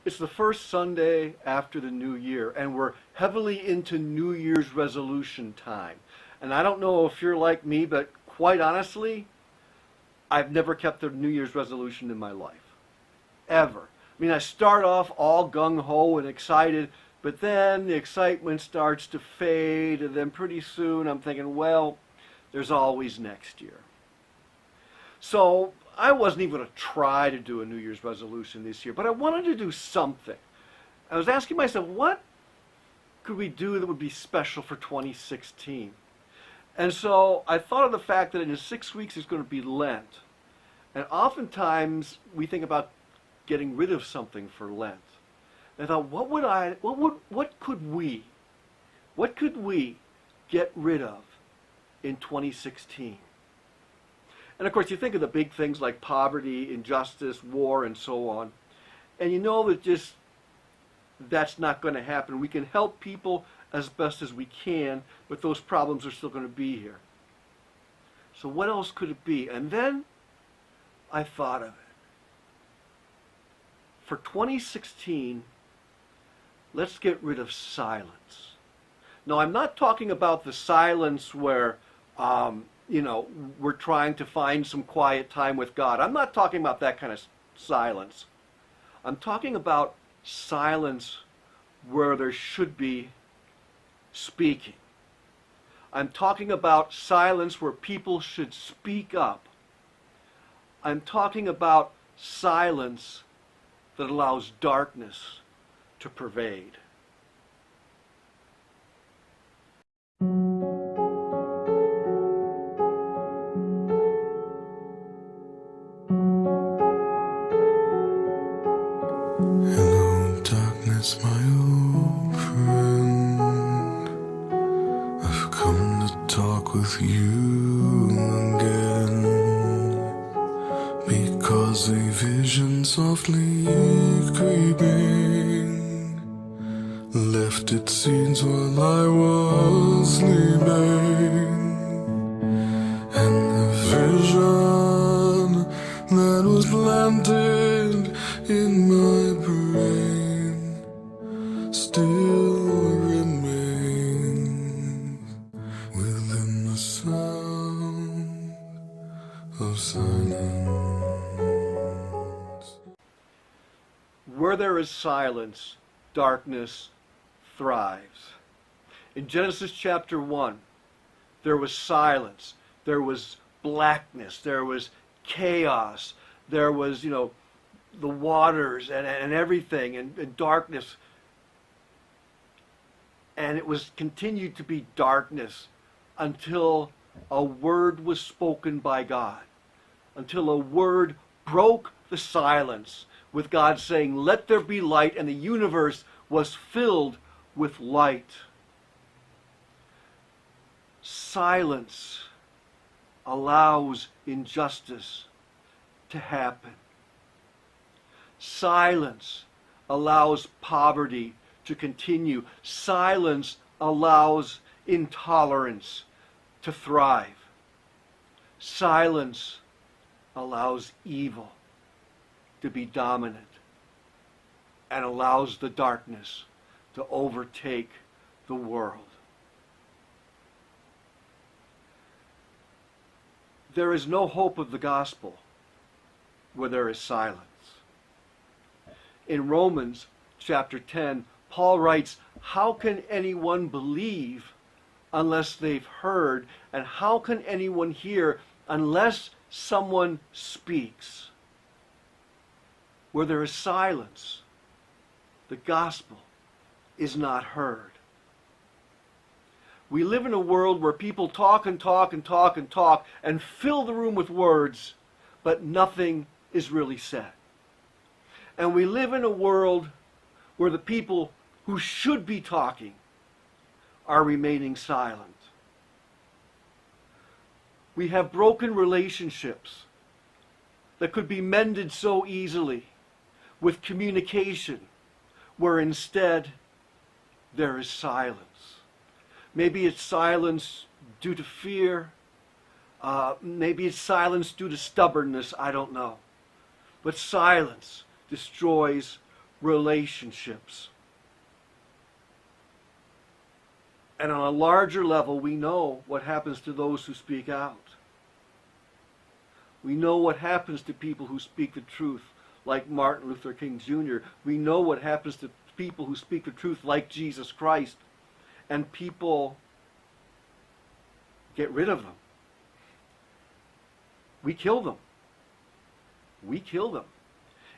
It's the first Sunday after the new year, and we're heavily into New Year's resolution time. And I don't know if you're like me, but quite honestly, I've never kept a New Year's resolution in my life. Ever. I mean, I start off all gung-ho and excited, but then the excitement starts to fade, and then pretty soon I'm thinking, well, there's always next year. So I wasn't even going to try to do a New Year's resolution this year, but I wanted to do something. I was asking myself, what could we do that would be special for 2016? And so I thought of the fact that in 6 weeks it's going to be Lent. And oftentimes we think about getting rid of something for Lent. And I thought, what could we get rid of in 2016? And of course, you think of the big things like poverty, injustice, war, and so on. And you know that that's not going to happen. We can help people as best as we can, but those problems are still going to be here. So what else could it be? And then I thought of it. For 2016, let's get rid of silence. Now, I'm not talking about the silence where we're trying to find some quiet time with God. I'm not talking about that kind of silence. I'm talking about silence where there should be speaking. I'm talking about silence where people should speak up. I'm talking about silence that allows darkness to pervade. Hello, darkness, my old friend. I've come to talk with you again, because a vision softly creeping left its seeds while I was sleeping, and the vision that was planted in my brain still remains within the sound of silence. Where there is silence, darkness thrives. In Genesis chapter 1, there was silence, there was blackness, there was chaos, there was, the waters and everything, and darkness. And it was continued to be darkness until a word was spoken by God, until a word broke the silence, with God saying, "Let there be light," and the universe was filled with light. Silence allows injustice to happen. Silence allows poverty to continue. Silence allows intolerance to thrive. Silence allows evil to be dominant and allows the darkness to overtake the world. There is no hope of the gospel where there is silence. In Romans chapter 10, Paul writes, "How can anyone believe unless they've heard? And how can anyone hear unless someone speaks?" Where there is silence, the gospel is not heard. We live in a world where people talk and talk and talk and talk and fill the room with words, but nothing is really said. And we live in a world where the people who should be talking are remaining silent. We have broken relationships that could be mended so easily with communication, where instead there is silence. Maybe it's silence due to fear. Maybe it's silence due to stubbornness. I don't know. But silence destroys relationships. And on a larger level, we know what happens to those who speak out. We know what happens to people who speak the truth, like Martin Luther King Jr. We know what happens to people who speak the truth, like Jesus Christ. And people get rid of them. We kill them. We kill them.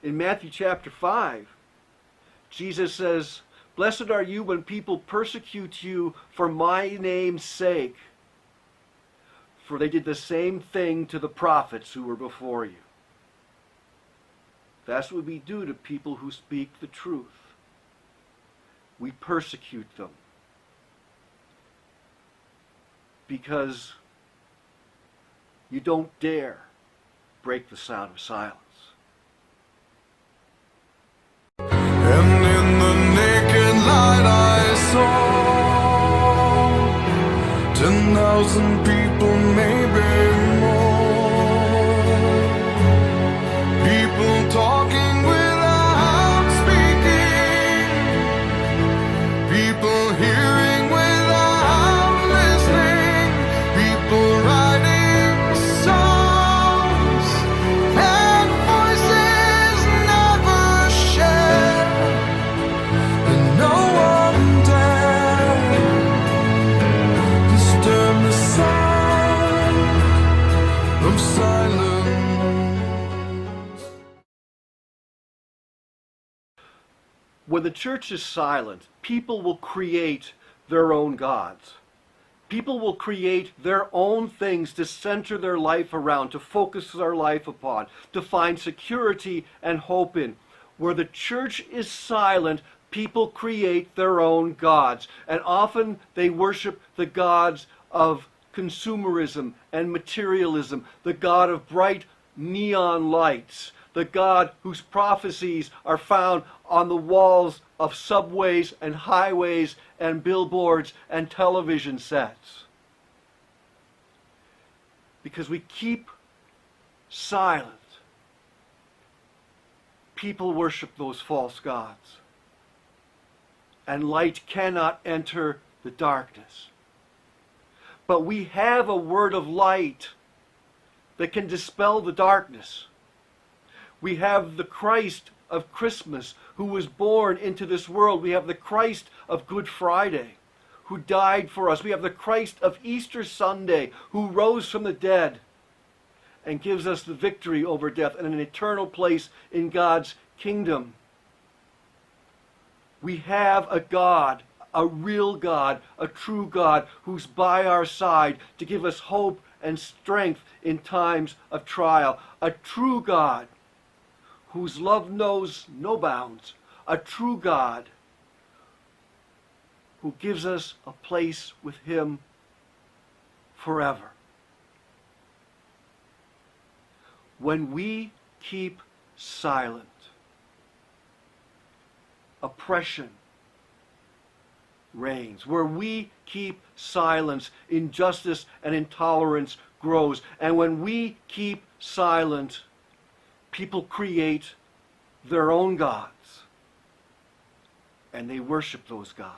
In Matthew chapter 5, Jesus says, "Blessed are you when people persecute you for my name's sake, for they did the same thing to the prophets who were before you." That's what we do to people who speak the truth. We persecute them. Because you don't dare break the sound of silence. And in the naked light I saw 10,000 people, maybe more. People talking without speaking. People hearing without listening. People writing songs and voices never shared. And no one dared disturb the sound of silence. When the church is silent, people will create their own gods. People will create their own things to center their life around, to focus their life upon, to find security and hope in. Where the church is silent, people create their own gods. And often they worship the gods of consumerism and materialism, the god of bright neon lights, the God whose prophecies are found on the walls of subways and highways and billboards and television sets. Because we keep silent, people worship those false gods. And light cannot enter the darkness. But we have a word of light that can dispel the darkness. We have the Christ of Christmas who was born into this world. We have the Christ of Good Friday who died for us. We have the Christ of Easter Sunday who rose from the dead and gives us the victory over death and an eternal place in God's kingdom. We have a God, a real God, a true God who's by our side to give us hope and strength in times of trial. A true God whose love knows no bounds, a true God who gives us a place with Him forever. When we keep silent, oppression reigns. Where we keep silence, injustice and intolerance grows. And when we keep silent, people create their own gods, and they worship those gods.